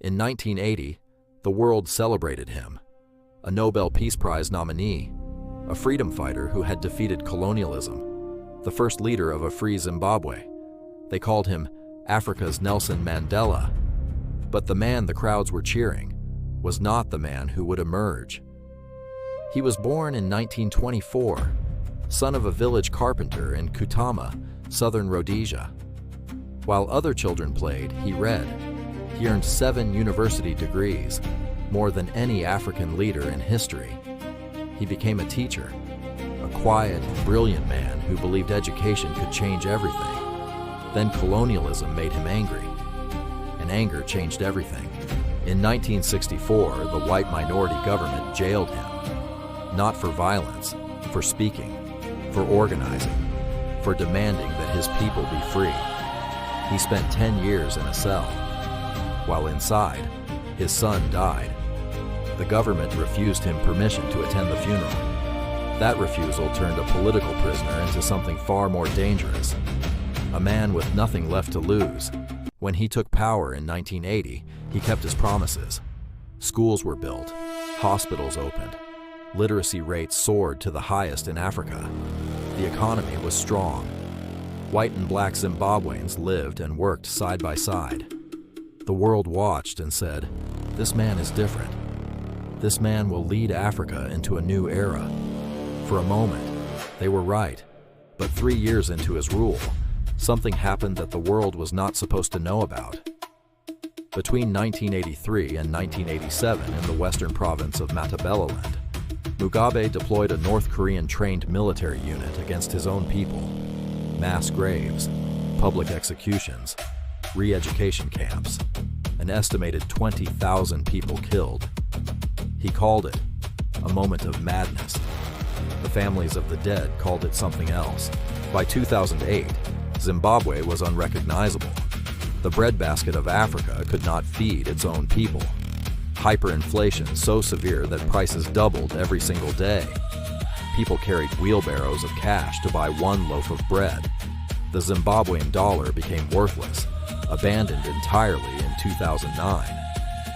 In 1980, the world celebrated him, a Nobel Peace Prize nominee, a freedom fighter who had defeated colonialism, the first leader of a free Zimbabwe. They called him Africa's Nelson Mandela. But the man the crowds were cheering was not the man who would emerge. He was born in 1924, son of a village carpenter in Kutama, southern Rhodesia. While other children played, he read. He earned 7 university degrees, more than any African leader in history. He became a teacher, a quiet, brilliant man who believed education could change everything. Then colonialism made him angry, and anger changed everything. In 1964, the white minority government jailed him, not for violence, for speaking, for organizing, for demanding that his people be free. He spent 10 years in a cell. While inside, his son died. The government refused him permission to attend the funeral. That refusal turned a political prisoner into something far more dangerous, a man with nothing left to lose. When he took power in 1980, he kept his promises. Schools were built, hospitals opened, literacy rates soared to the highest in Africa. The economy was strong. White and black Zimbabweans lived and worked side by side. The world watched and said, "This man is different. This man will lead Africa into a new era." For a moment, they were right. But 3 years into his rule, something happened that the world was not supposed to know about. Between 1983 and 1987 in the western province of Matabeleland, Mugabe deployed a North Korean-trained military unit against his own people. Mass graves, public executions, re-education camps, an estimated 20,000 people killed. He called it a moment of madness. The families of the dead called it something else. By 2008, Zimbabwe was unrecognizable. The breadbasket of Africa could not feed its own people. Hyperinflation so severe that prices doubled every single day. People carried wheelbarrows of cash to buy 1 loaf of bread. The Zimbabwean dollar became worthless, abandoned entirely in 2009.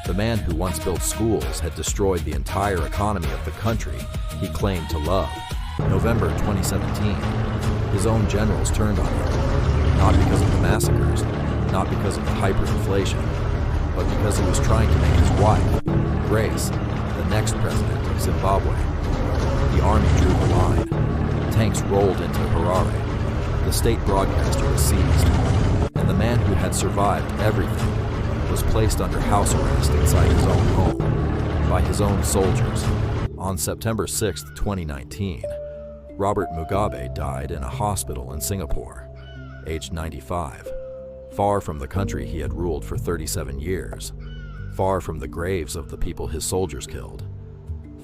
The man who once built schools had destroyed the entire economy of the country he claimed to love. November 2017, his own generals turned on him, not because of the massacres, not because of the hyperinflation, but because he was trying to make his wife, Grace, the next president of Zimbabwe. The army drew the line. Tanks rolled into Harare. The state broadcaster was seized, and the man who had survived everything was placed under house arrest inside his own home by his own soldiers. On September 6, 2019, Robert Mugabe died in a hospital in Singapore, aged 95, far from the country he had ruled for 37 years, far from the graves of the people his soldiers killed,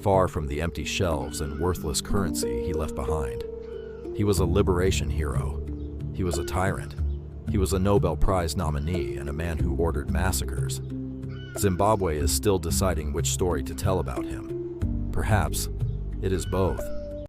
far from the empty shelves and worthless currency he left behind. He was a liberation hero. He was a tyrant. He was a Nobel Prize nominee and a man who ordered massacres. Zimbabwe is still deciding which story to tell about him. Perhaps it is both.